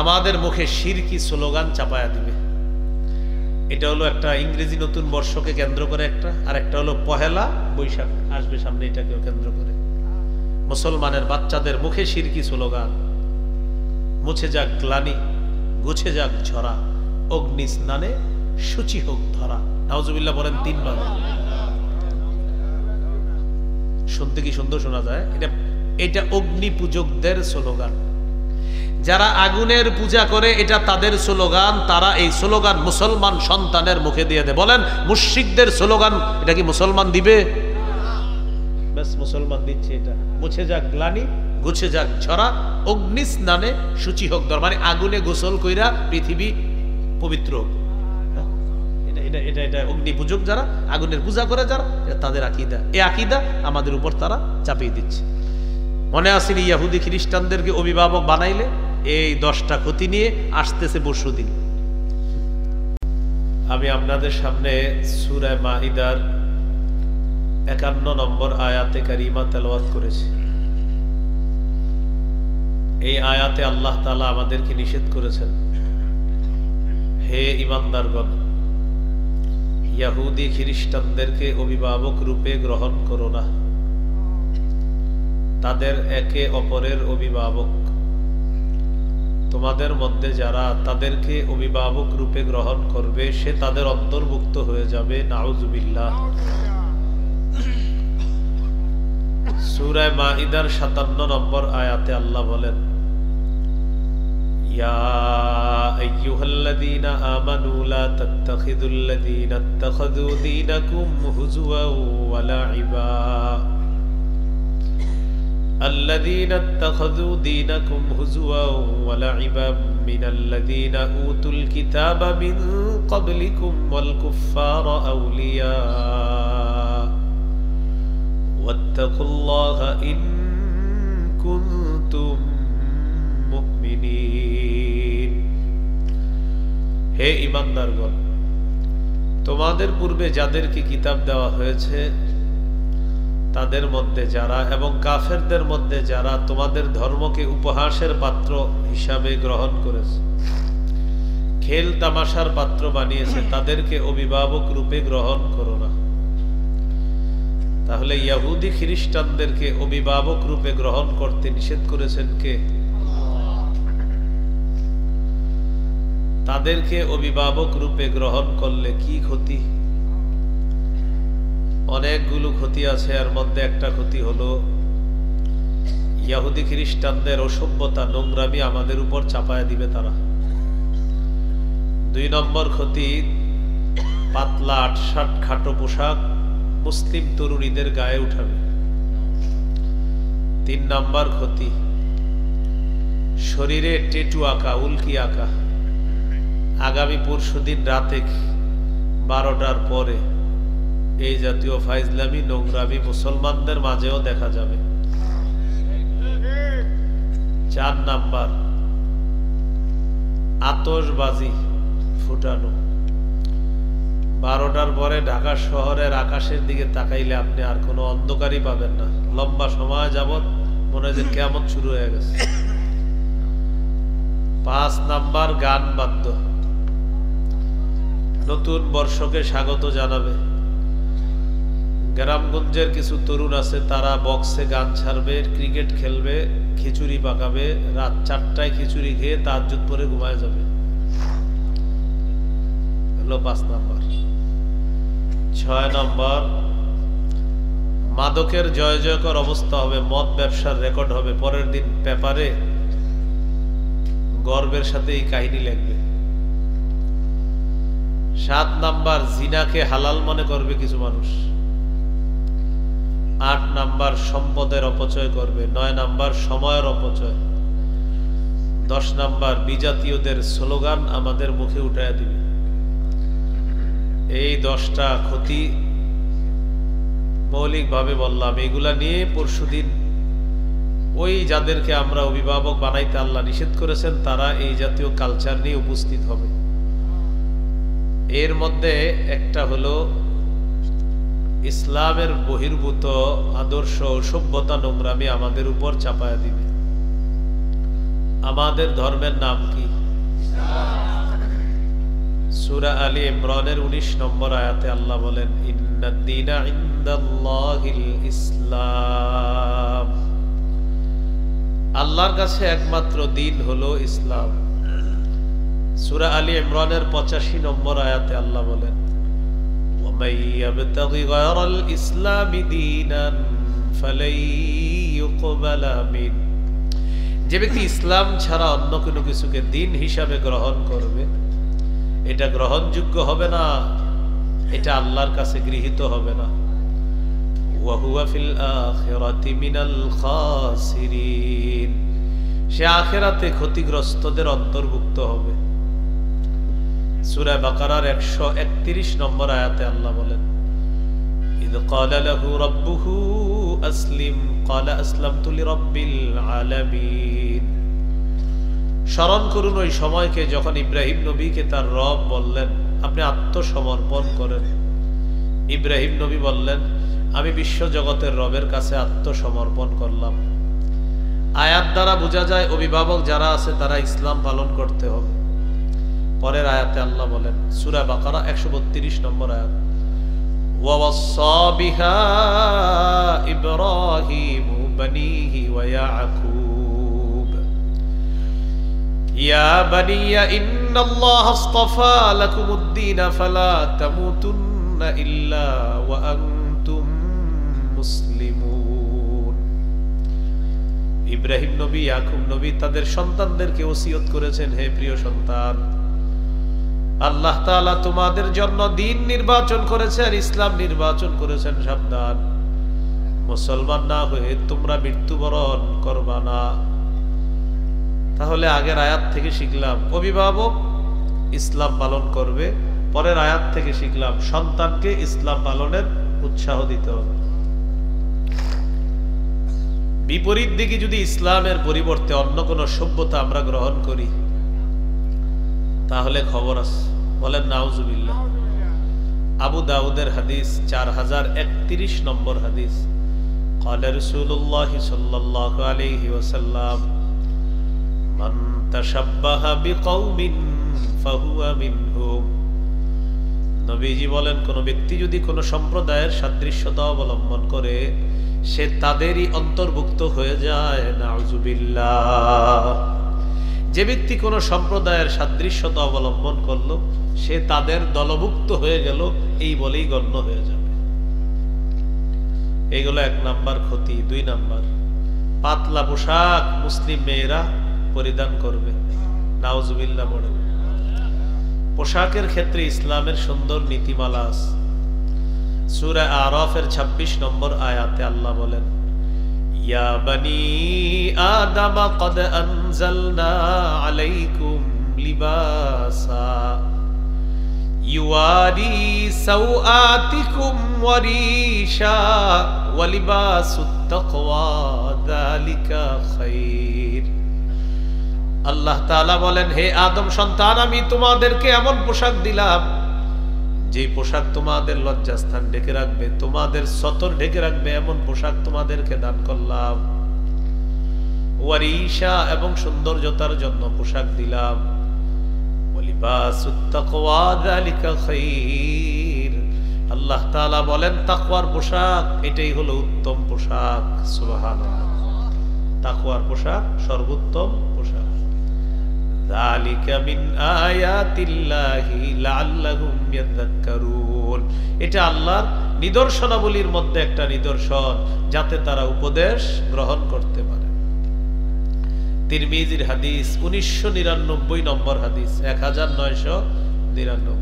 আমাদের মুখে শিরকি স্লোগান চাপায়া দিবে। এটা হলো একটা ইংরেজি নতুন বর্ষকে কেন্দ্র করে একটা, আর একটা হলো পহেলা বৈশাখ আসবে সামনে, এটাকেও কেন্দ্র করে মুসলমানের বাচ্চাদের মুখে শিরকি স্লোগান। মুছে যাক গ্লানি, গুছে যাক ঝরা, অগ্নি স্নানে শুচি হোক ধরা। নাউজুবিল্লাহ বলেন 3 বার। শুনতে কি সুন্দর শোনা যায়? এটা অগ্নি পূজকদের স্লোগান। যারা আগুনের পূজা করে এটা তাদের স্লোগান, তারা এই স্লোগান মুসলমান সন্তানের মুখে দিয়ে দেয়। বলেন মুশরিকদের স্লোগান এটা কি মুসলমান দিবে? ব্যাস মুসলমান দিচ্ছে এটা। মুছে যাক গ্লানি, গুছে যাক ঝরা, অগ্নি স্নানে শুচি হোক ধরা, মানে আগুনে গোসল কইরা পৃথিবী পবিত্র হোক। এটা অগ্নি পূজক যারা, আগুনের পূজা করে যারা, তাদের আকীদা। এই আকীদা আমাদের উপর তারা চাপিয়ে দিচ্ছে। মনে আসেনি ইহুদি খ্রিস্টানদেরকে অভিভাবক বানাইলে এই 10টা ক্ষতি নিয়ে আসতেছে পরশুদিন। আমি আপনাদের সামনে সূরা মাইদার 51 নম্বর আয়াতে কারিমা তেলাওয়াত করেছি। এই আয়াতে আল্লাহ তাআলা আমাদেরকে নিষেধ করেছেন, হে ঈমানদারগণ, ইহুদি খ্রিস্টানদেরকে অভিভাবক রূপে গ্রহণ করো না। তাদের একে অপরের অভিভাবক। তোমাদের মধ্যে যারা তাদেরকে অভিভাবক রূপে গ্রহণ করবে সে তাদের অন্তর্ভুক্ত হয়ে যাবে। নাউজুবিল্লাহ। সূরা মাইদার 57 নম্বর আয়াতে আল্লাহ বলেন, ইয়া আইয়ুহাল্লাযীনা আমানু লা তাত্তাখিযুল্লাযীনা ইত্তাখাযু দীনাকুম হুজুওয়ান ওয়া লা'iবা الذين اتخذوا دينكم هزوا ولعبا من الذين أوتوا الكتاب من قبلكم والكفار أولياء واتقوا الله إن كنتم مؤمنين। হে ঈমানদারগণ, তোমাদের পূর্বে যাদেরকে কিতাব দেওয়া হয়েছে তাদের মধ্যে যারা এবং কাফেরদের মধ্যে যারা তোমাদের ধর্মকে উপহাসের পাত্র হিসাবে গ্রহণ করেছে, খেল তামাশার পাত্র বানিয়েছে, তাদেরকে অভিভাবক রূপে গ্রহণ করো না। তাহলে ইহুদি খ্রিস্টানদেরকে অভিভাবক রূপে গ্রহণ করতে নিষেধ করেছেন কে? তাদেরকে অভিভাবক রূপে গ্রহণ করলে কি ক্ষতি? অনেকগুলো ক্ষতি আছে। এর মধ্যে একটা ক্ষতি হলো ইহুদি খ্রিস্টানদের অসভ্যতা, নোংরামি আমাদের উপর চাপায় দিবে তারা। 2 নম্বর ক্ষতি, পাতলা আটশাট খাটো পোশাক মুসলিম তরুণীদের গায়ে উঠাবে। 3 নম্বর ক্ষতি, শরীরে টেটু আঁকা, উল্কি আঁকা। আগামী পরশুদিন রাতে 12টার পরে এই জাতীয় ফাইজলামি, নোংরামি মুসলমানদের মাঝেও দেখা যাবে। 4 নাম্বার, আতশবাজি ফুটানো। 12টার পরে ঢাকা শহরের আকাশের দিকে তাকাইলে আপনি আর কোনো অন্ধকারই পাবেন না। লম্বা সময় যাবত মনে হয় যে কিয়ামত শুরু হয়ে গেছে। 5 নাম্বার, গান বাদ্য। নতুন বর্ষকে স্বাগত জানাবে। গ্রামগঞ্জের কিছু তরুণ আছে, তারা বক্সে গান ছাড়বে, ক্রিকেট খেলবে, খিচুড়ি পাকাবে, রাত 4টায় খিচুড়ি খেয়ে তাহাজ্জুদ পড়ে ঘুমায় যাবে। হলো 5 নাম্বার। 6 নম্বর, মাদকের জয় জয়কর অবস্থা হবে, মদ ব্যবসার রেকর্ড হবে, পরের দিন পেপারে গর্বের সাথে এই কাহিনী লিখবে। 7 নাম্বার, জিনাকে হালাল মনে করবে কিছু মানুষ। 8 নাম্বার, সম্পদের অপচয় করবে। 9 নাম্বার, সময়ের অপচয়। 10 নাম্বার, বিজাতীয়দের স্লোগান আমাদের মুখে উঠায় দিবে। এই 10টা ক্ষতি মৌলিকভাবে বললাম। এগুলা নিয়ে পরশুদিন ওই যাদেরকে আমরা অভিভাবক বানাইতে আল্লাহ নিষেধ করেছেন তারা এই জাতীয় কালচার নিয়ে উপস্থিত হবে। এর মধ্যে একটা হলো ইসলামের বহির্ভূত আদর্শ, সভ্যতা, নোংরামি আমাদের উপর চাপায়া দিবে। আমাদের ধর্মের নাম কি? সূরা আলী ইমরানের 19 নম্বর আয়াতে আল্লাহ বলেন ইন্নাদ-দীনা ইনদাল্লাহিল ইসলাম, আল্লাহর কাছে একমাত্র দিন হলো ইসলাম। সূরা আলী ইমরানের 85 নম্বর আয়াতে আল্লাহ বলেন ওয়ামান ইয়াবতাগি গায়রাল ইসলামি দীনান ফালাই ইউকবালা মিন, যে ব্যক্তি ইসলাম ছাড়া অন্য কোনো কিছুকে দিন হিসাবে গ্রহণ করবে এটা গ্রহণযোগ্য হবে না, এটা আল্লাহর কাছে গৃহীত হবে না। ওয়া হুয়া ফিল আখিরাতি মিনাল খাসিরিন, সে আখিরাতে ক্ষতিগ্রস্তদের অন্তর্ভুক্ত হবে। সূরা বাকারার 131 নম্বর আয়াতে আল্লাহ বলেন ইয ক্বালা লাহু রাব্বুহু আসলিম ক্বালা আসলামতু লিরাব্বিল আলামিন। স্মরণ করুন ওই সময়কে যখন ইব্রাহিম নবীকে তার রব বললেন আপনি আত্মসমর্পণ করেন। ইব্রাহিম নবী বললেন আমি বিশ্ব জগতের রবের কাছে আত্মসমর্পণ করলাম। আয়াত দ্বারা বোঝা যায় অভিভাবক যারা আছে তারা ইসলাম পালন করতে হবে। পরের আয়াতে আল্লাহ বলেন সূরা বাকারা 132 নম্বর আয়াত ওয়া ওয়াসসা বিহা ইব্রাহিমু বানিহি ওয়া ইয়াকুব ইয়া বানিয়া ইন্নাল্লাহা আসতাফা লাকুমুদ-দীন ফালা তামুতুন্না ইল্লা ওয়া আনতুম মুসলিমুন। ইব্রাহিম নবী ইয়াকুব নবী তাদের সন্তানদেরকে ওসিয়ত করেছেন হে প্রিয় সন্তান, আল্লাহ তাআলা তোমাদের জন্য দিন নির্বাচন করেছেন, ইসলাম নির্বাচন করেছেন, সাবধান মুসলমান না হয়ে তোমরা মৃত্যুবরণ করবা না। তাহলে আগের আয়াত থেকে শিখলাম অভিভাবক ইসলাম পালন করবে, পরের আয়াত থেকে শিখলাম সন্তানকে ইসলাম পালনের উৎসাহ দিতে হবে। বিপরীত দিকে যদি ইসলামের পরিবর্তে অন্য কোন সভ্যতা আমরা গ্রহণ করি তাহলে খবর আছে, বলেন নাউজুবিল্লাহ। আবু দাউদের হাদিস 4031 নম্বর হাদিস ক্বালা রাসূলুল্লাহ সাল্লাল্লাহু আলাইহি ওয়াসাল্লাম মান তাশাব্বাহা বিকওমিন ফাহুয়া মিনহুম। নবীজি বলেন কোন ব্যক্তি যদি কোন সম্প্রদায়ের সাদৃশ্যতা অবলম্বন করে সে তাদেরই অন্তর্ভুক্ত হয়ে যায়, নাউজুবিল্লাহ। যে ব্যক্তি কোন সম্প্রদায়ের সাদৃশ্যতা অবলম্বন করলো সে তাদের দলভুক্ত হয়ে গেল, এই বলেই গণ্য হয়ে যাবে। এইগুলো 1 নাম্বার ক্ষতি। 2 নাম্বার পাতলা পোশাক মুসলিম মেয়েরা পরিধান করবে, নাউজুবিল্লাহ। বলেন পোশাকের ক্ষেত্রে ইসলামের সুন্দর নীতিমালা আছে। সূরা আরাফের 26 নম্বর আয়াতে আল্লাহ বলেন ইয়া বানি আদম ক্বাদ আনজালনা আলাইকুম লিবাসা ইউয়ারি সাওআতিকুম ওয়া রিশা ওয়া লিবাসুত তাকওয়া যালিকা খায়র। আল্লাহ তাআলা বলেন হে আদম সন্তান আমি তোমাদেরকে এমন পোশাক দিলাম যে পোশাক তোমাদের লজ্জাস্থান ঢেকে রাখবে, তোমাদের সতর ঢেকে রাখবে, এমন পোশাক তোমাদেরকে দান করলাম। ওয়ারিশা এবং সৌন্দর্যতার জন্য পোশাক দিলাম। ওয়ালিবাসুত তাকওয়া যালিকা খায়র। আল্লাহ তাআলা বলেন তাকওয়ার পোশাক এটাই হলো উত্তম পোশাক। সুবহানাল্লাহ, তাকওয়ার পোশাক সর্বোত্তম পোশাক। যালিকা মিন আয়াতিল্লাহি লাআল্লাহুম ইয়াযাক্কারুন। এটা আল্লাহর নিদর্শনাবলীর মধ্যে একটা নিদর্শন যাতে তারা উপদেশ গ্রহণ করতে পারে। তিরমিজির হাদিস 1999 নম্বর হাদিস 1999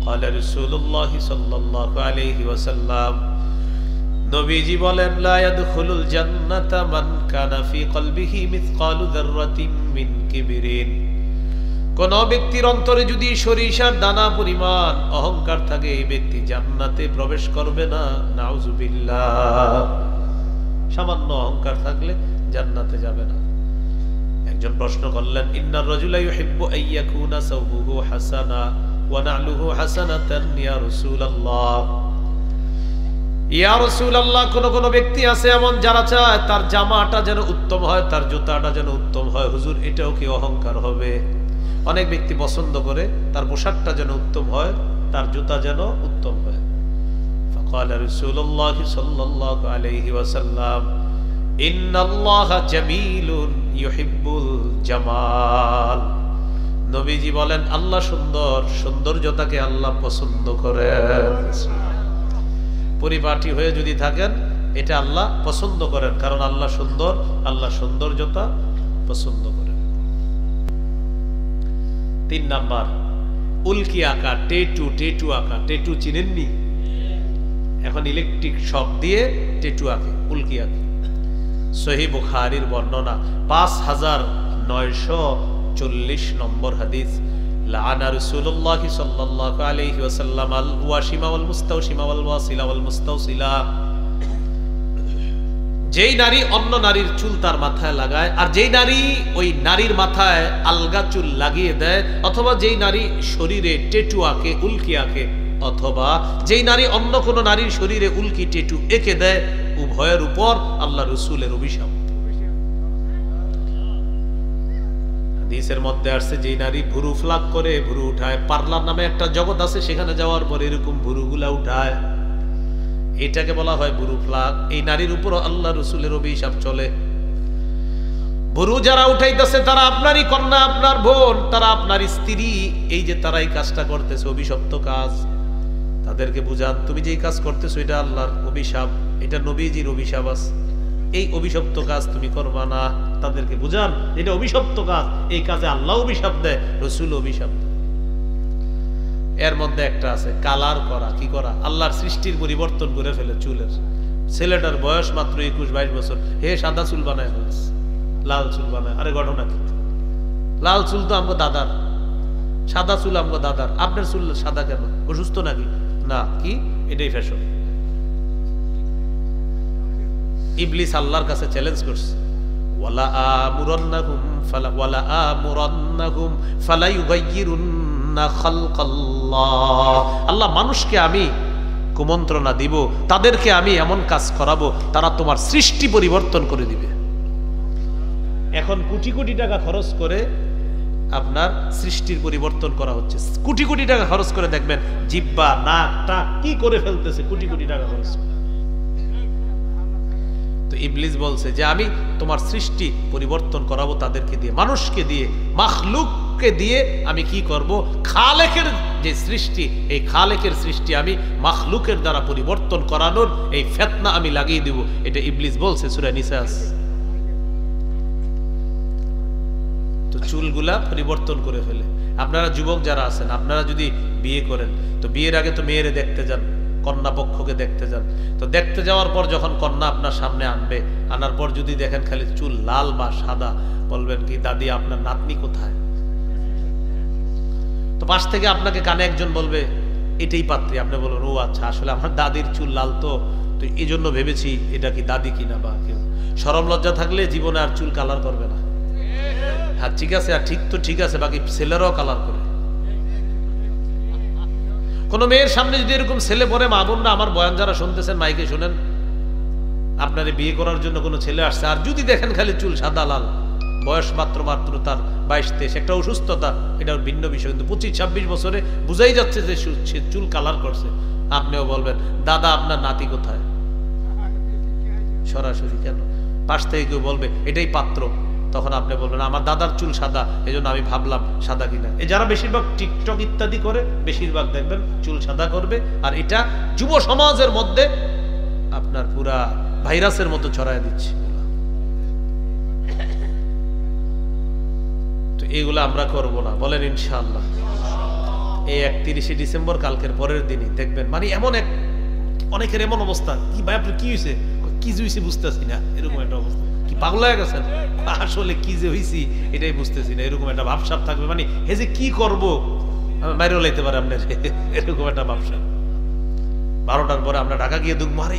ক্বালা রাসূলুল্লাহ সাল্লাল্লাহু আলাইহি ওয়াসাল্লাম নবীজি বলেন লা ইয়াদখুলুল জান্নাতা মান কানা ফি কলবিহি মিসকালু যাররাতিন মিন কিবরিন। কোন ব্যক্তির অন্তরে যদি সরিষার দানা পরিমাণ অহংকার থাকে এই ব্যক্তি জান্নাতে প্রবেশ করবে না, নাউজুবিল্লাহ। সামান্য অহংকার থাকলে জান্নাতে যাবে না। একজন প্রশ্ন করলেন ইন্নার রাজুলা ইউহিব্বু আইয়াকুনা সাওবুহু হাসানা ওয়া না'লুহু হাসানাতান ইয়া রাসূলুল্লাহ। ইয়া রাসূলুল্লাহ কোন কোন ব্যক্তি আছে এমন যারা চায় তার জামাটা যেন উত্তম হয়, তার জুতাটা যেন উত্তম হয়। হুজুর এটাও কি অহংকার হবে? অনেক ব্যক্তি পছন্দ করে তার পোশাকটা যেন উত্তম হয়, তার জুতা যেন উত্তম হয়। فقال رسول الله صلى الله عليه وسلم إن الله جميل يحب الجمال। নবীজি বলেন আল্লাহ সুন্দর, সৌন্দর্যতাকে আল্লাহ পছন্দ করেন। পরিপাটি হয়ে যদি থাকেন এটা আল্লাহ পছন্দ করেন, কারণ আল্লাহ সুন্দর, আল্লাহ সৌন্দর্যতা পছন্দ করেন। 3 নাম্বার, উল্কি আঁকা, টেটু আঁকা। টেটু চিনেননি? এখন ইলেকট্রিক শক দিয়ে টেটু আঁকে, উল্কি আঁকে। সহিহ বুখারীর বর্ণনা 5940 নম্বর হাদিস, লাআনা রাসূলুল্লাহ সাল্লাল্লাহু আলাইহি ওয়াসাল্লাম আল ওয়াশিমা ওয়াল মুস্তাওশিমা ওয়াল ওয়াসিলা ওয়াল মুস্তাওসিলা। যেই নারী অন্য নারীর চুল তার মাথায় লাগায়, আর যেই নারী ওই নারীর মাথায় আলগা চুল লাগিয়ে দেয়, অথবা যেই নারী শরীরে টেটু আঁকে, উল্কি আঁকে, অথবা যেই নারী অন্য কোন নারীর শরীরে উল্কি টেটু এঁকে দেয়, উভয়ের উপর আল্লাহ রাসূলের অভিশাপ। হাদিসের মধ্যে আসছে যেই নারী ভুরু ফ্লাক করে, ভুরু উঠায়, পার্লার নামে একটা জগৎ আছে, সেখানে যাওয়ার পর এরকম ভুরুগুলা উঠায়, এটাকে বলা হয় ভুরু ফ্লাক। এই নারীর উপর আল্লাহ রাসূলের অভিশাপ চলে। ভুরু যারা উঠাইতেছে তারা আপনারই কন্যা, আপনার বোন, তারা আপনার স্ত্রী। এই যে তারা এই কাজটা করতেছে অভিশপ্ত কাজ, তাদেরকে বুঝান তুমি যেই কাজ করতেছো এটা আল্লাহর অভিশাপ, এটা নবীজির অভিশাপ আছে, এই অভিশপ্ত কাজ তুমি করবা না। তাদেরকে বুঝান এটা অভিশপ্ত কাজ, এই কাজে আল্লাহ অভিশাপ দেয়, রাসূল অভিশাপ দেয়। এর মধ্যে একটা আছে কালার করা। কি করা? আল্লাহর সৃষ্টির পরিবর্তন করে ফেলে চুলের। ছেলেটার বয়স মাত্র 21-22 বছর, হে সাদা চুল বানায় ফেলেছে, লাল চুল বানায়। আরে ঘটনা কি? লাল চুল তো আমগো দাদার, সাদা চুল আমগো দাদার, আপনার চুল সাদা কেন? অসুস্থ নাকি? না, কি এটাই ফ্যাশন। ইবলিস আল্লাহর কাছে চ্যালেঞ্জ করছে, ওয়ালা আমুরান্নাহুম ফালা ইউগাইয়িরুন্না খালকাল্লাহ। আল্লাহ মানুষকে আমি কুমন্ত্রণা দিব, তাদেরকে আমি এমন কাজ করাবো তারা তোমার সৃষ্টি পরিবর্তন করে দিবে। এখন কোটি কোটি টাকা খরচ করে আপনার সৃষ্টির পরিবর্তন করা হচ্ছে, কোটি কোটি টাকা খরচ করে দেখবেন জিহ্বা, নাক, টাক কি করে ফেলতেছে, কোটি কোটি টাকা খরচ করে। তো ইবলিস বলছে যে আমি তোমার সৃষ্টি পরিবর্তন করাবো তাদেরকে দিয়ে, মানুষকে দিয়ে, মাখলুককে দিয়ে। আমি কি করব? খালেকের যে সৃষ্টি, এই খালেকের সৃষ্টি আমি মাখলুকের দ্বারা পরিবর্তন করানোর এই ফিতনা আমি লাগিয়ে দিব। এটা ইবলিস বলছে সূরা নিসা। তো চুলগুলা পরিবর্তন করে ফেলে। আপনারা যুবক যারা আছেন, আপনারা যদি বিয়ে করেন তো বিয়ের আগে তো মেয়েরে দেখতে যান, কন্যা পক্ষকে দেখতে যান। তো দেখতে যাওয়ার পর যখন কন্যা আপনার সামনে আনবে, আনার পর যদি দেখেন খালি চুল লাল বা সাদা, বলবেন কি দাদি আপনার নাতনি কোথায়? তো পাশ থেকে আপনাকে কানে একজন বলবে এটাই পাত্রী। আপনি বলবেন ও আচ্ছা, আসলে আমার দাদির চুল লাল, তো এই জন্য ভেবেছি এটা কি দাদি কিনা বা কেউ। শরম লজ্জা থাকলে জীবনে আর চুল কালার করবে না। হ্যাঁ ঠিক আছে, আর ঠিক তো ঠিক আছে, বাকি ছেলেরাও কালার করে। কোন মেয়ের সামনে যদি এরকম ছেলে পরে, মা বোনরা আমার বয়ান যারা শুনতেছেন মাইকে শুনেন, আপনারে বিয়ে করার জন্য কোনো ছেলে আসছে, আর যদি দেখেন খালি চুল সাদা লাল, বয়স মাত্র তার 22-23, একটা অসুস্থতা, এটা ভিন্ন বিষয়, কিন্তু 25-26 বছরে বুঝাই যাচ্ছে যে সে চুল কালার করছে। আপনিও বলবেন দাদা আপনার নাতি কোথায়? সরাসরি কেন? পাশ থেকে কেউ বলবে এটাই পাত্র, তখন আপনি বলবেন আমার দাদার চুল সাদা, এই জন্য আমি ভাবলাম সাদা কিনা। এই যারা বেশিরভাগ টিকটক ইত্যাদি করে, বেশিরভাগ দেখবেন চুল সাদা করবে, আর এটা যুব সমাজের মধ্যে আপনার পুরা ভাইরাসের মতো ছড়ায় দিচ্ছে। তো এগুলো আমরা করব না, বলেন ইনশাআল্লাহ। এই 31শে ডিসেম্বর, কালকের পরের দিনই দেখবেন মানে এমন এক অনেকের এমন অবস্থা, কি ভাই আপনার কি হয়েছে, কি হয়েছে বুঝতেছি না, এরকম একটা অবস্থা। কি পাগল হয়ে গেছেন? আসলে কি যে হয়েছি এটাই বুঝতেছি না, এরকম একটা ভাবসাব থাকবে। মানে হে যে কি করবো, বাইরেও লাইতে পারে আপনার, এরকম একটা ভাবসাব। 12টার পরে আমরা ঢাকা গিয়ে ঢুকবো, আরে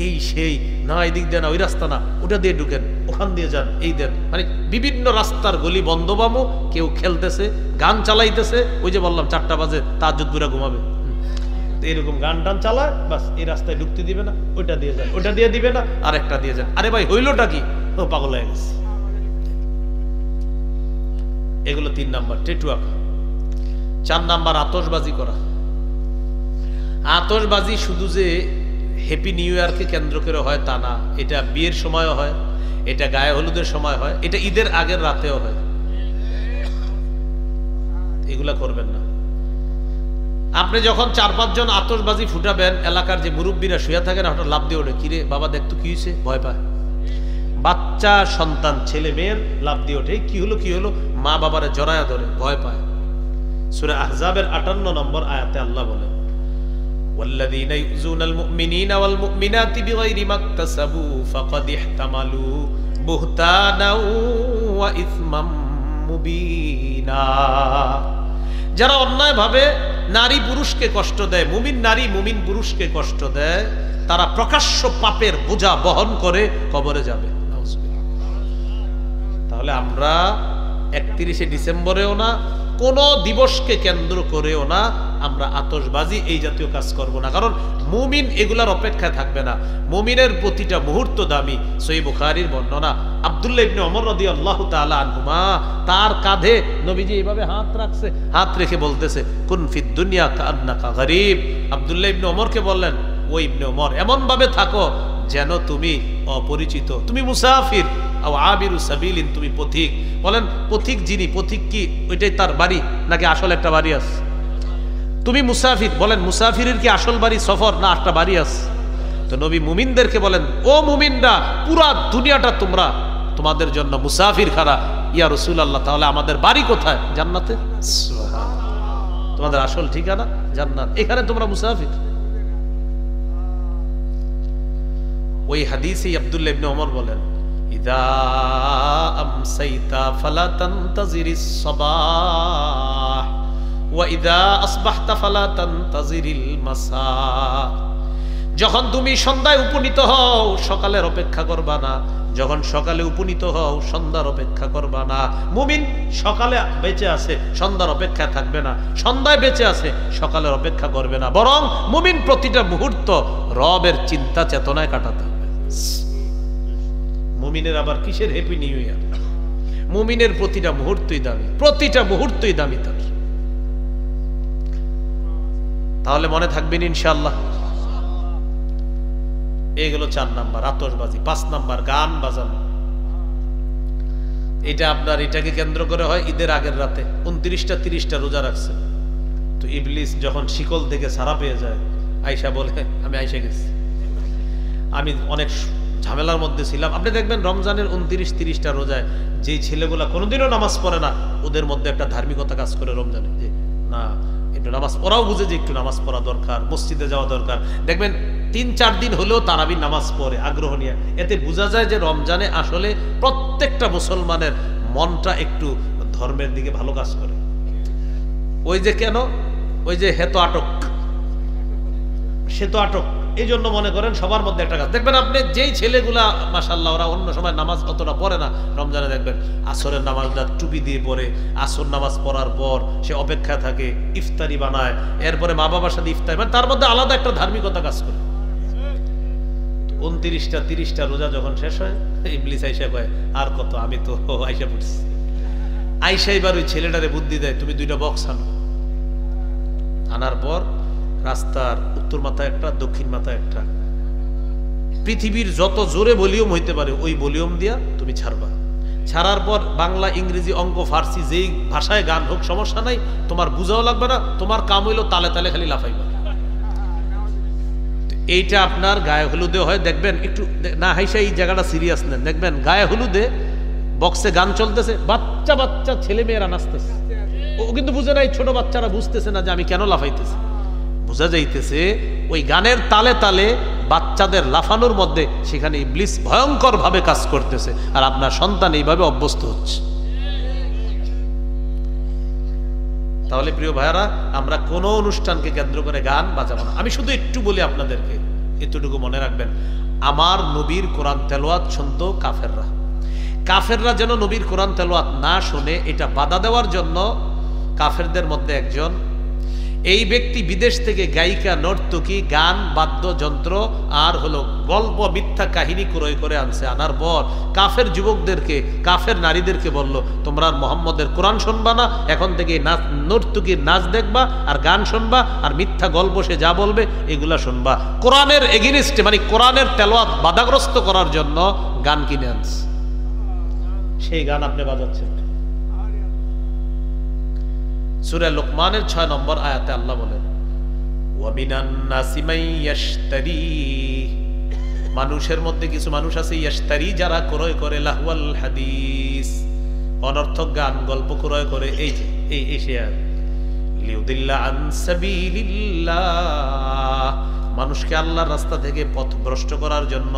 এই সেই না, এই দিক দিয়ে না, ওই রাস্তা না, ওটা দিয়ে ঢুকেন, ওখান দিয়ে যান, এই দেন। মানে বিভিন্ন রাস্তার গলি বন্ধ পাবো, কেউ খেলতেছে, গান চালাইতেছে। ওই যে বললাম 4টা বাজে তাহাজ্জুদ পুরা ঘুমাবে, এরকম গান টান চালায়, বাস এই রাস্তায় ঢুকতে দিবে না, ওইটা দিয়ে যান, ওইটা দিয়ে দিবে না, আরেকটা দিয়ে যান। আরে ভাই হইলোটা কি? ও পাগল হয়ে গেছে। এগুলো 3 নাম্বার টেটু আঁকা। 4 নাম্বার আতশবাজি করা। আতশবাজি শুধু যে হ্যাপি নিউ ইয়ারকে কেন্দ্র করে হয় তা না, এটা বিয়ের সময়ও হয়, এটা গায়ে হলুদের সময় হয়, এটা ঈদের আগের রাতেও হয়। এগুলা করবেন না। আপনি যখন 4-5 জন আতশবাজি ফুটাবেন, এলাকার যে মুরব্বীরা শুয়ে থাকেন হঠাৎ লাভ দিয়ে ওঠে, কিরে বাবা দেখতো কি হয়েছে, ভয় পায়। বাচ্চা সন্তান ছেলে মেয়ের লাভ দিয়ে ওঠে, কি হলো কি হলো, মা বাবারে জড়ায়া ধরে, ভয় পায়। সূরা আহজাবের 58 নম্বর আয়াতে আল্লাহ বলেন, والذين يؤذون المؤمنين والمؤمنات بغير ما اكتسبوا فقد احتملوا بهتانا وإثما মুবিনা। যারা অন্যায়ভাবে নারী পুরুষকে কষ্ট দেয়, মুমিন নারী মুমিন পুরুষকে কষ্ট দেয়, তারা প্রকাশ্য পাপের বোঝা বহন করে কবরে যাবে। তাহলে আমরা 31শে ডিসেম্বরেও না, কোন দিবসকে কেন্দ্র করেও না আমরা আতশবাজি এই জাতীয় কাজ করব না, কারণ মুমিন এগুলার অপেক্ষায় থাকবে না। মুমিনের প্রতিটা মুহূর্ত দামি। সহিহ বুখারীর বর্ণনা, আব্দুল্লাহ ইবনে ওমর রাদিয়াল্লাহু তাআলা আনহুমা, তার কাঁধে নবীজি এইভাবে হাত রাখছে, হাত রেখে বলতেছে, কুন ফিদ দুনিয়া কান্নাকা গরীব। আব্দুল্লাহ ইবনে ওমরকে বললেন, ও ইবনে ওমর, এমন ভাবে থাকো যেন তুমি অপরিচিত, তুমি মুসাফির, আও আবিরু সাবিলিন, তুমি পথিক। বলেন পথিক যিনি, পথিক কি ওইটাই তার বাড়ি নাকি আসল একটা বাড়ি আছে? তুমি মুসাফির, বলেন মুসাফিরের কি আসল বাড়ি সফর না একটা বাড়ি আছে? তো নবী মুমিনদেরকে বলেন, ও মুমিনরা, পুরা দুনিয়াটা তোমরা তোমাদের জন্য মুসাফির খানা। ইয়া রাসূলুল্লাহ, তাহলে আমাদের বাড়ি কোথায়? জান্নাতে। তোমাদের আসল ঠিকানা জান্নাত, এখানে তোমরা মুসাফির। ওই হাদিসে আব্দুল্লাহ ইবনে ওমর বলেন, ইদা আমসাইতা ফালা তানতাজিরিস সাবাহ ওয়া ইদা আসবাহতা ফালা তানতাজিরিল মাসা। যখন তুমি সন্ধ্যায় উপনীত হও সকালের অপেক্ষা করবা না, যখন সকালে উপনীত হও সন্ধ্যার অপেক্ষা করবা না। মুমিন সকালে বেঁচে আছে, সন্ধ্যার অপেক্ষা থাকবে না, সন্ধ্যায় বেঁচে আছে, সকালের অপেক্ষা করবে না, বরং মুমিন প্রতিটা মুহূর্ত রবের চিন্তা চেতনায় কাটাতে হবে। মুমিনের আবার কিসের হ্যাপি নিউ ইয়ার? মুমিনের প্রতিটা মুহূর্তই দামি, প্রতিটা মুহূর্তই দামি তার। তাহলে মনে থাকবেন ইনশাআল্লাহ। এগুলো 4 নাম্বার আতশবাজি। 5 নাম্বার গান বাজানো। এটা আপনার এটাকে কেন্দ্র করে হয় ঈদের আগের রাতে 29টা 30টা রোজা রাখছে, তো ইবলিস যখন শিকল থেকে ছাড়া পেয়ে যায়, আয়েশা বলে, আমি আয়েশা গেছি, আমি অনেক ঝামেলার মধ্যে ছিলাম। আপনি দেখবেন রমজানের 29-30টা রোজায় যেই ছেলেগুলা কোনোদিনও নামাজ পড়ে না, ওদের মধ্যে একটা ধার্মিকতা কাজ করে রমজানে, যে না একটু নামাজ পড়াও, বুঝে যে একটু নামাজ পড়া দরকার, মসজিদে যাওয়া দরকার। দেখবেন 3-4 দিন হলেও তারাবি নামাজ পড়ে আগ্রহ নিয়ে। এতে বোঝা যায় যে রমজানে আসলে প্রত্যেকটা মুসলমানের মনটা একটু ধর্মের দিকে ভালো কাজ করে। ওই যে কেন, ওই যে হেতো আটক, সে তো আটক, এই জন্য মনে করেন সবার মধ্যে একটা কাজ। দেখবেন আপনি যেই ছেলেগুলা মাশাআল্লাহ ওরা অন্য সময় নামাজ অতটা পড়ে না, রমজানে দেখবেন আসরের নামাজটা টুপি দিয়ে পড়ে, আসর নামাজ পড়ার পর সে অপেক্ষা থাকে, ইফতারি বানায়, এরপরে মা বাবার সাথে ইফতারি, মানে তার মধ্যে আলাদা একটা ধার্মিকতা কাজ করে। 29টা 30টা রোজা যখন শেষ হয়, ইবলিস আইসা কয়, আর কত, আমি তো আইসা পড়ছি। আইসা এবার ওই ছেলেটারে বুদ্ধি দেয়, তুমি 2টা বক্স আনো। আনার পর রাস্তার উত্তর মাথায় একটা, দক্ষিণ মাথায় একটা, পৃথিবীর যত জোরে ভলিউম হইতে পারে ওই ভলিউম দিয়া তুমি ছাড়বা। ছাড়ার পর বাংলা, ইংরেজি, অঙ্ক, ফার্সি যেই ভাষায় গান হোক সমস্যা নাই, তোমার বুঝাও লাগবে না, তোমার কাম হইলো তালে তালে খালি লাফাইবা। এইটা আপনার গায়ে হলুদে হয়। দেখবেন একটু না হাইসা এই জায়গাটা সিরিয়াস নেন, দেখবেন গায়ে হলুদে বক্সে গান চলতেছে, বাচ্চা বাচ্চা ছেলে মেয়েরা নাচতেছে, ও কিন্তু বুঝে নাই, ছোট বাচ্চারা বুঝতেছে না যে আমি কেন লাফাইতেছি। বোঝা যাইতেছে ওই গানের তালে তালে বাচ্চাদের লাফানোর মধ্যে সেখানে ইবলিস ভয়ঙ্কর ভাবে কাজ করতেছে, আর আপনার সন্তান এইভাবে অভ্যস্ত হচ্ছে। তাহলে প্রিয় ভাইয়ারা, আমরা কোনো অনুষ্ঠানকে কেন্দ্র করে গান বাজাবো না। আমি শুধু একটু বলি আপনাদেরকে, এতটুকু মনে রাখবেন, আমার নবীর কোরআন তেলাওয়াত শুনতো কাফেররা। কাফেররা যেন নবীর কোরআন তেলাওয়াত না শুনে এটা বাধা দেওয়ার জন্য কাফেরদের মধ্যে একজন এই ব্যক্তি বিদেশ থেকে গায়িকা, নর্তকী, গান, বাদ্যযন্ত্র আর হলো গল্প, মিথ্যা কাহিনী ক্রয় করে আনছে। আনার পর কাফের যুবকদেরকে, কাফের নারীদেরকে বলল, তোমরা আর মোহাম্মদের কোরআন শুনবা না, এখন থেকে নর্তকীর নাচ দেখবা আর গান শুনবা আর মিথ্যা গল্প সে যা বলবে এগুলা শুনবা। কোরআনের এগেইনস্টে, মানে কোরআনের তেলাওয়াত বাধাগ্রস্ত করার জন্য গান কিনে আনছে। সেই গান আপনি বাজাচ্ছেন। সূরা লোকমানের 6 নম্বর আয়াতে আল্লাহ বলেন, ওয়ামিনান নাসি মান ইয়াশতারি, মানুষের মধ্যে কিছু মানুষ আছে ইয়াশতারি, যারা ক্রয় করে লাহওয়াল হাদিস, অনর্থক গান গল্প ক্রয় করে। এই যে এই শেয়ার লিউদিল্লা আন সাবিলিল্লাহ, মানুষকে আল্লাহর রাস্তা থেকে পথভ্রষ্ট করার জন্য।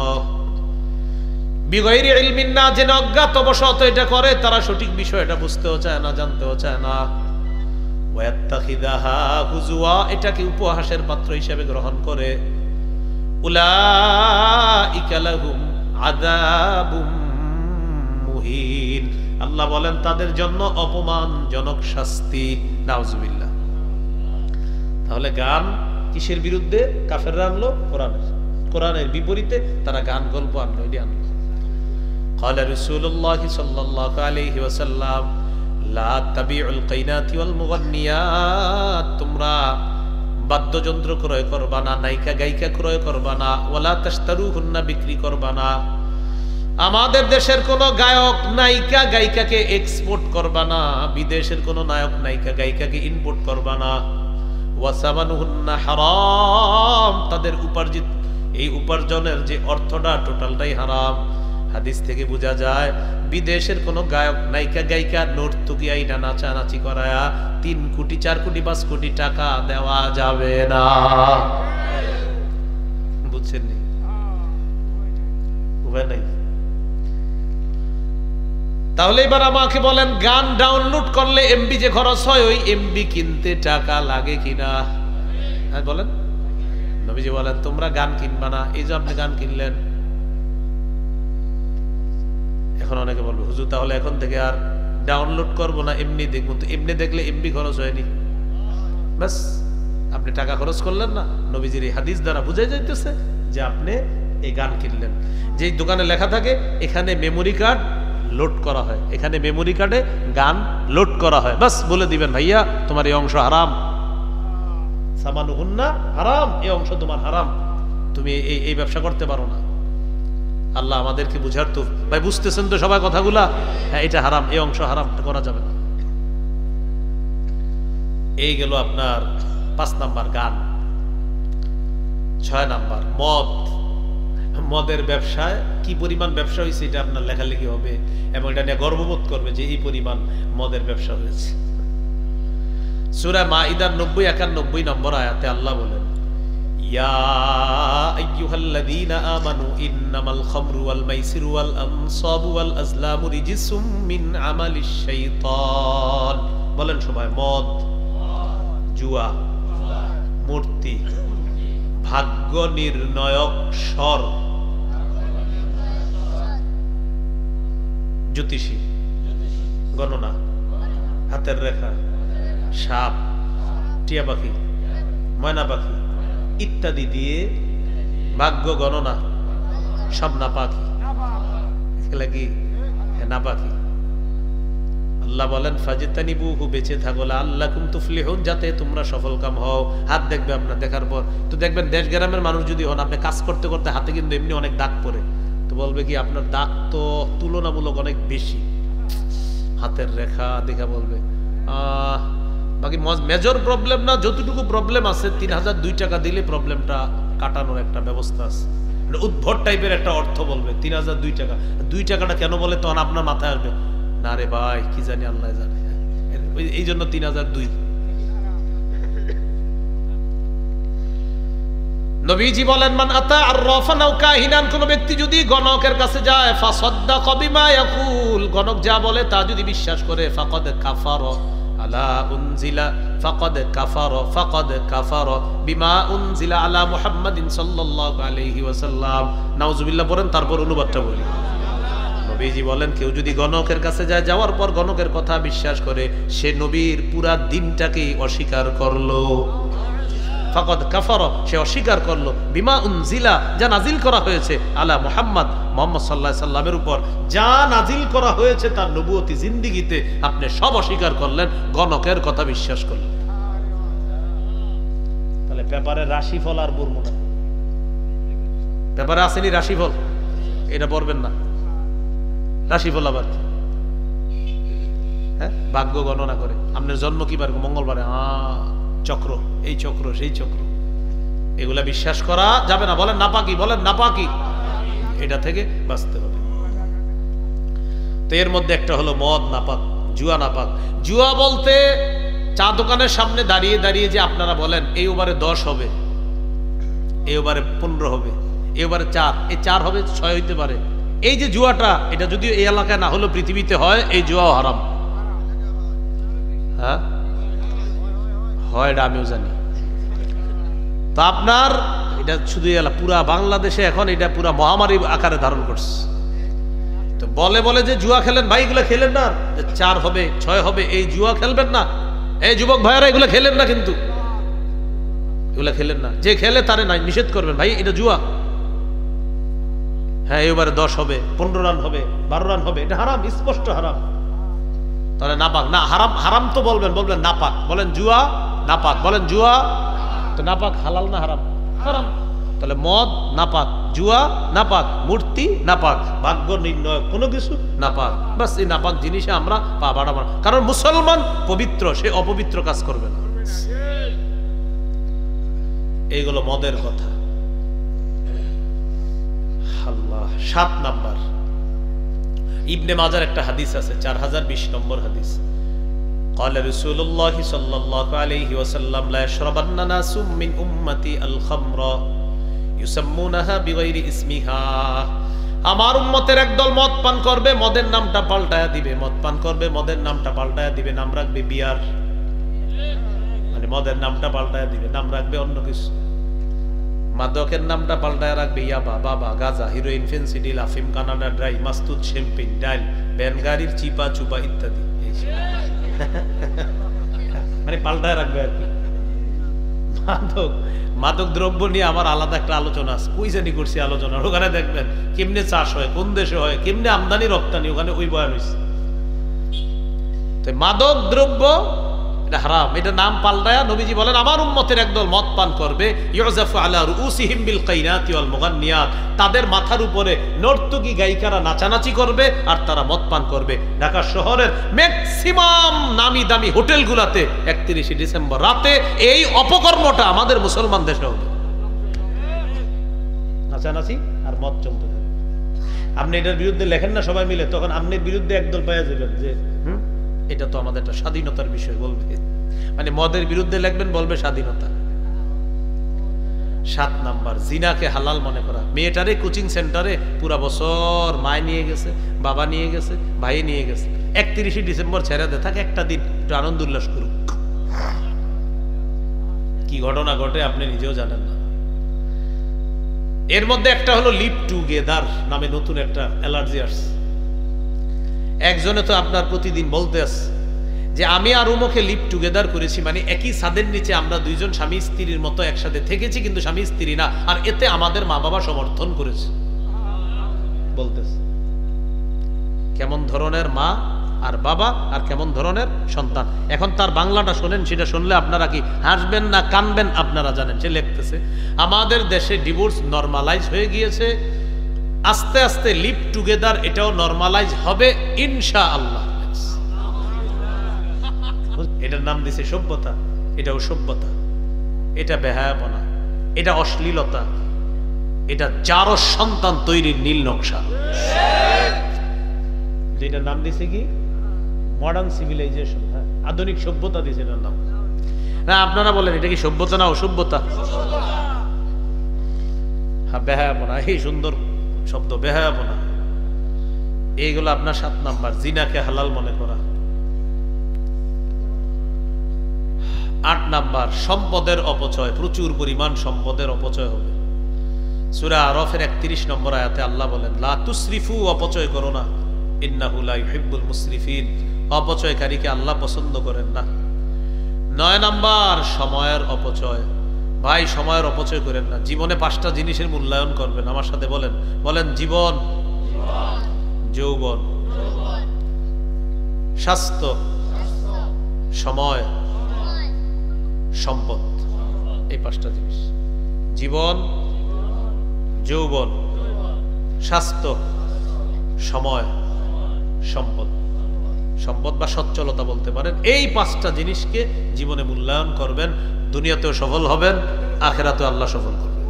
বিগয়রি ইলমিন, না জেনে অজ্ঞাতবশত এটা করে, তারা সঠিক বিষয়টা বুঝতেও চায় না, জানতেও চায় না। ওয়াত্তাখিদাহা হুজুয়া, এটাকে উপহাসের পাত্র হিসেবে গ্রহণ করে। উলাইকা লাহুম আযাবুম মুহিন, আল্লাহ বলেন তাদের জন্য অপমানজনক শাস্তি। নাউজুবিল্লাহ। তাহলে গান কিসের বিরুদ্ধে? কাফেররা আনলো কোরআনের বিপরীতে তারা গান গল্প আনলো, এটি আনলো। قال رسول الله صلى الله عليه وسلم لا تبيعوا القينات والمغنيات, তোমরা বাদ্যযন্ত্র ক্রয় করবা না, নায়িকা গায়িকা ক্রয় করবা না, ওয়ালা তাশতারুহুন্না, বিক্রি করবা না। আমাদের দেশের কোন গায়ক নায়িকা গায়িকাকে এক্সপোর্ট করবা না, বিদেশের কোন নায়ক নায়িকা গায়িকাকে ইম্পোর্ট করবা না। ওয়াসামানুহুন্না হারাম, তাদের উপার্জিত এই উপার্জনের যে অর্থটা টোটালটাই হারাম। হাদিস থেকে বোঝা যায় বিদেশের কোন গায়ক নায়িকা গায়িকা নর্তকী আইনা নাচানাচি করায়া 3 কোটি 4 কোটি 5 কোটি টাকা দেওয়া যাবে না। বুঝছেন নি? উপায় নাই। তাহলে এবার আমাকে বলেন, গান ডাউনলোড করলে এমবি যে খরচ হয়, ওই এমবি কিনতে টাকা লাগে কিনা? হ্যাঁ বলেন। নবীজি বলেন তোমরা গান কিনবা না। এই যে আপনি গান কিনলেন, এখন অনেকে বলবে হুজুর তাহলে এখন থেকে আর ডাউনলোড করবো না, এমনি দেখবো। তো এমনি দেখলে এমবি খরচ হয়নি, ব্যাস আপনি টাকা খরচ করলেন না। নবীজির এই হাদিস দ্বারা বুঝাই যাইতেছে যে আপনি এই গান কিনলেন। যেই দোকানে লেখা থাকে এখানে মেমোরি কার্ড লোড করা হয়, এখানে মেমোরি কার্ডে গান লোড করা হয়, বাস বলে দিবেন ভাইয়া তোমার এই অংশ হারাম, সামানুহুন্না হারাম, এই অংশ তোমার হারাম, তুমি এই ব্যবসা করতে পারো না। আল্লাহ আমাদেরকে বুঝার তো, ভাই বুঝতেছেন তো সবাই কথাগুলা? হ্যাঁ এটা হারাম, এই অংশ হারাম, করা যাবে না। এই গেল আপনার 5 নাম্বার গান। 6 নাম্বার মদ। মদের ব্যবসায় কি পরিমাণ ব্যবসা হয়েছে এটা আপনার লেখালেখি হবে এবং এটা নিয়ে গর্ববোধ করবে যে এই পরিমাণ মদের ব্যবসা হয়েছে। সূরা মাইদার 90-91 নম্বর আয়াতে আল্লাহ বলেন, ইয়া আইয়ুহাল্লাযীনা আমানু ইন্নামাল খামরু ওয়াল মাইসিরু ওয়াল আনসাবু ওয়াল আজলামু রিজসুম মিন আমালিশ শাইতান। বলেন সবাই, মদ, জুয়া, মূর্তি, ভাগ্য নির্ণয়ক স্বর, জ্যোতিষী, গণনা, হাতের রেখা, সাপ, টিয়া পাখি, ময়না পাখি ইত্যাদি দিয়ে ভাগ্য গণনা সব নাপাকি। এগুলা কি নাপাকি? আল্লাহ বলেন ফাজতানিবুহু, বেঁচে থাকো, লাআল্লাকুম তুফলিহুন, যাতে তোমরা সফলকাম হও। হাত দেখবে আপনার, দেখার পর তো দেখবেন দেশ গ্রামের মানুষ যদি হন, আপনি কাজ করতে করতে হাতে কিন্তু এমনি অনেক দাগ পড়ে, তো বলবে কি আপনার দাগ তো তুলনামূলক অনেক বেশি, হাতের রেখা দেখা বলবে। বাকি মেজর প্রবলেম না, যতটুকু প্রবলেম আছে 3002 টাকা দিলে প্রবলেমটা কাটানোর একটা ব্যবস্থা আছে। উদ্ভট টাইপের একটা অর্থ বলবে 3002 টাকা। 2 টাকাটা কেন বলে তখন আপনার মাথায় আসবে, না রে ভাই কি জানি আল্লাহ জানে, এই জন্য 3002। নবীজি বলেন মান আতা আররাফান আও কাহিনান, কোন ব্যক্তি যদি গণকের কাছে যায়, ফাসাদ্দাকা বিমা ইয়াকুল, গণক যা বলে তা যদি বিশ্বাস করে, ফাকাদ কাফারা আলা উনজিলা ফাকাদ কাফারা বিমা উনজিলা আলা মুহাম্মাদিন সাল্লাল্লাহু আলাইহি ওয়াসাল্লাম। নাউজুবিল্লাহ পড়েন, তারপর অনুবাদটা বলি। নবীজি বলেন কেউ যদি গণকের কাছে যায়, যাওয়ার পর গণকের কথা বিশ্বাস করে, সে নবীর পুরা দিনটাকেই অস্বীকার করলো। ফাকাদ কাফার, সে অস্বীকার করলো বিমা উনজিলা, যা নাজিল করা হয়েছে আলা মুহাম্মদ, মুহাম্মদ সাল্লাল্লাহু আলাইহি সাল্লামের উপর যা নাজিল করা হয়েছে তার নবুয়তি জিন্দেগিতে আপনি সব অস্বীকার করলেন, গণকের কথা বিশ্বাস করলেন। তাহলে পেপারে রাশিফল আর পড়বো না। পেপারে আসেনি রাশিফল, এটা পড়বেন না। রাশিফল আবার হ্যাঁ ভাগ্য গণনা করে, আপনার জন্ম কি বার, মঙ্গলবারে, চক্র, এই চক্র সেই চক্র, এগুলা বিশ্বাস করা যাবে না। বলেন নাপাকি, বলেন নাপাকি, এটা থেকে বাঁচতে হবে। তো এর মধ্যে একটা হলো মদ নাপাক, জুয়া নাপাক। জুয়া বলতে চা দোকানের সামনে দাঁড়িয়ে দাঁড়িয়ে যে আপনারা বলেন এই ওভারে 10 হবে, এই ওভারে 15 হবে, এই ওভারে 4, এই 4 হবে 6 হইতে পারে, এই যে জুয়াটা, এটা যদিও এই এলাকায় না হলেও পৃথিবীতে হয়, এই জুয়াও হারাম। হ্যাঁ হয়, এটা আমিও জানি। তো আপনার এটা শুধু পুরা বাংলাদেশে এখন এটা পুরা মহামারী আকারে ধারণ করছে। তো বলে বলে যে জুয়া খেলেন, ভাই এগুলো খেলেন না, 4 হবে 6 হবে, এই জুয়া খেলবেন না। এই যুবক ভাইয়েরা এগুলো খেলেন না, কিন্তু এগুলো খেলেন না। যে খেলে তারে নাই নিষেধ করবেন, ভাই এটা জুয়া। হ্যাঁ এবারে 10 হবে, 15 রান হবে, 12 রান হবে, এটা হারাম, স্পষ্ট হারাম। তাহলে নাপাক না, হারাম, হারাম তো বলবেন, বলবেন নাপাক, বলেন জুয়া নাপাক, বলেন জুয়া। তো নাপাক হালাল না হারাম? হারাম। তাহলে মদ নাপাক, জুয়া নাপাক, মূর্তি নাপাক, ভাগ্য নির্ণয় কোনো কিছু নাপাক। বাস এই নাপাক জিনিসে আমরা পা বাড়াবো না, কারণ মুসলমান পবিত্র, সে অপবিত্র কাজ করবে না। এইগুলো মদের কথা। আল্লাহ। 7 নাম্বার, ইবনে মাজার একটা হাদিস আছে, 4020 নম্বর হাদিস। قال رسول الله صلى الله عليه وسلم لا يشربن ناس من امتي الخمر يسمونها بغير اسمها। আমার উম্মতের একদল মদ পান করবে, মদের নামটা পাল্টায়া দিবে, মদ পান করবে, মদের নামটা পাল্টায়া দিবে, নাম রাখবে বিয়ার, মানে মদের নামটা পাল্টায়া দিবে, নাম রাখবে অন্য কিছু। মাদকের নামটা পাল্টায়া রাখবে ইয়াবা, বাবা, গাজা, হিরোইন, ফেন্সিডিল, আফিম, কানাডা ড্রাই, মাস্তুদ, শ্যাম্পেন, ডাইল, ব্যানগাড়ির চিপা চুপা ইত্যাদি। মানে পাল্টায় রাখবে আর কি। মাদক দ্রব্য নিয়ে আমার আলাদা একটা আলোচনা আছে, কই জানি করছি আলোচনা, ওখানে দেখবেন কেমনে চাষ হয়, কোন দেশে হয়, কেমনে আমদানি রপ্তানি, ওখানে ওই বয়ান হয়েছে। তো মাদক দ্রব্য এটা হারাম, এটা নাম পাল্টায়া নবীজি বলেন আমার উম্মতের একদল মদ পান করবে, ইউজাফু আলা রুউসিহিম বিল কাইনাতি ওয়াল মুগান্নিয়াত, তাদের মাথার উপরে নর্তকী গায়িকারা নাচানাচি করবে আর তারা মদ পান করবে। ঢাকা শহরের ম্যাক্সিমাম নামি দামি হোটেলগুলোতে 31 ডিসেম্বর রাতে এই অপকর্মটা আমাদের মুসলমান দেশে হবে, নাচানাচি আর মদ চলতে থাকে। আপনি এটার বিরুদ্ধে লেখেন না সবাই মিলে, তখন আপনার বিরুদ্ধে একদল পাইয়া যাবেন যে এটা তো আমাদের একটা স্বাধীনতার বিষয় বলবে, মানে মদের বিরুদ্ধে লিখবেন, বলবে স্বাধীনতা। 7 নাম্বার, জিনাকে হালাল মনে করা। মেয়েটারে কোচিং সেন্টারে পুরা বছর মায় নিয়ে গেছে, বাবা নিয়ে গেছে, ভাই নিয়ে গেছে, 31 ডিসেম্বর ছেড়ে দে, থাকে একটা দিন একটু আনন্দ উল্লাস করুক। কি ঘটনা ঘটে আপনি নিজেও জানেন না। এর মধ্যে একটা হলো লিভ টুগেদার নামে নতুন একটা অ্যালার্জি আসছে। একজনে তো আপনার প্রতিদিন বলতে আছে যে আমি আর উমকে লিভ টুগেদার করেছি, মানে একই ছাদের নিচে আমরা দুইজন স্বামী স্ত্রীর মতো একসাথে থেকেছি, কিন্তু স্বামী স্ত্রী না, আর এতে আমাদের মা বাবা সমর্থন করেছে বলতেছে। কেমন ধরনের মা আর বাবা আর কেমন ধরনের সন্তান। এখন তার বাংলাটা শোনেন, সেটা শুনলে আপনারা কি হাসবেন না কানবেন আপনারা জানেন। সে লিখতেছে আমাদের দেশে ডিভোর্স নরমালাইজ হয়ে গিয়েছে, আস্তে আস্তে লিভ টুগেদার এটাও নরমালাইজ হবে ইনশাআল্লাহ। এটার নাম দিছে সভ্যতা, এটাও সভ্যতা, এটা বেহায়াপনা, এটা অশ্লীলতা, এটা যার সন্তান তৈরির নীল নকশা। যেটার নাম দিছে কি মডার্ন সিভিলাইজেশন, আধুনিক সভ্যতা দিছে এটার নাম। না আপনারা বলেন এটা কি সভ্যতা না অসভ্যতা? হ্যাঁ বেহায়াপনা, এই সুন্দর শব্দ বেহায়াপনা। এইগুলো আপনার 7 নাম্বার, জিনাকে হালাল মনে করা। 8 নাম্বার, সম্পদের অপচয়, প্রচুর পরিমাণ সম্পদের অপচয় হবে। সূরা আরাফের 31 নম্বর আয়াতে আল্লাহ বলেন লা তুসরিফু, অপচয় করো না, ইন্নাহু লা ইউহিব্বুল মুসরিফিন, অপচয়কারীকে আল্লাহ পছন্দ করেন না। 9 নাম্বার সময়ের অপচয়। ভাই সময়ের অপচয় করেন না। জীবনে 5টা জিনিসের মূল্যায়ন করবেন, আমার সাথে বলেন বলেন জীবন, যৌবন, স্বাস্থ্য, সময়, সম্পদ। এই 5টা জিনিস, জীবন, যৌবন, স্বাস্থ্য, সময়, সম্পদ। সম্পদ বা সচ্ছলতা বলতে পারেন। এই 5টা জিনিসকে জীবনে মূল্যায়ন করবেন, দুনিয়াতেও সফল হবেন, আখিরাতেও আল্লাহ সফল করবেন।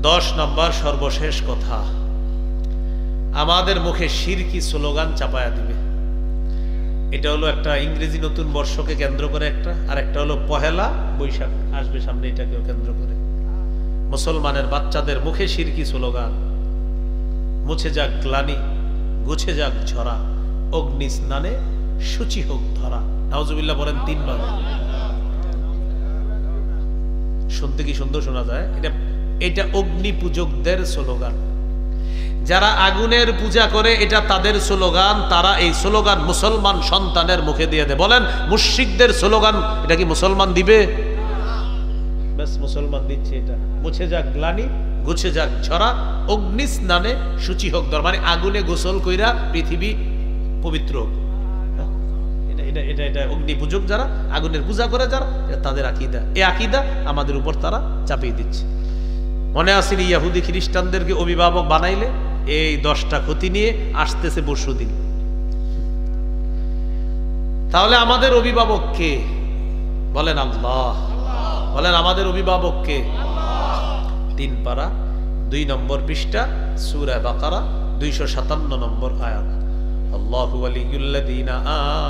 10 নম্বর সর্বশেষ কথা, আমাদের মুখে শিরকি স্লোগান চাপায়া দিবে। এটা হলো একটা ইংরেজি নতুন বর্ষকে কেন্দ্র করে একটা, আর একটা হলো পহেলা বৈশাখ আসবে সামনে, এটাকেও কেন্দ্র করে মুসলমানের বাচ্চাদের মুখে শিরকি স্লোগান। মুছে যাক গ্লানি, গুছে যাক ঝরা, অগ্নি স্নানে শুচি হোক ধরা। নাউজুবিল্লাহ বলেন 3 বার। শুনতে কি সুন্দর শোনা যায়? এটা অগ্নি পূজকদের স্লোগান। যারা আগুনের পূজা করে এটা তাদের স্লোগান, তারা এই স্লোগান মুসলমান সন্তানের মুখে দিয়ে দেয়। বলেন মুশরিকদের স্লোগান এটা কি মুসলমান দিবে? ব্যাস মুসলমান দিচ্ছে এটা। মুছে যাক গ্লানি, গুছে যাক ঝরা, অগ্নি স্নানে শুচি হোক ধরা, মানে আগুনে গোসল কইরা পৃথিবী পবিত্র হোক। এটা অগ্নি পূজক যারা, আগুনের পূজা করে যারা, এটা তাদের আকীদা। এই আকীদা আমাদের উপর তারা চাপিয়ে দিচ্ছে। মনে আছে ইহুদি খ্রিস্টানদেরকে অভিভাবক বানাইলে এই 10টা ক্ষতি নিয়ে আসতেছে পরশুদিন। তাহলে আমাদের অভিভাবক কে? বলেন আল্লাহ। বলেন আমাদের অভিভাবক কে? 3 পারা 2 নম্বর পৃষ্ঠা সূরা বাকারা 257 নম্বর আয়াত। আল্লাহু ওয়ালিয়ুল্লাযীনা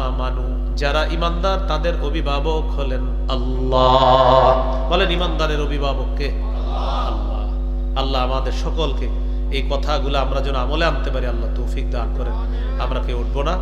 আমানু, যারা ঈমানদার তাদের অভিভাবক হলেন আল্লাহ। বলেন ঈমানদারের অভিভাবক কে? আল্লাহ। আল্লাহ আমাদের সকলকে এই কথাগুলো আমরা যেন আমলে আনতে পারি, আল্লাহ তৌফিক দান করেন। আমরা কেউ উঠবো না।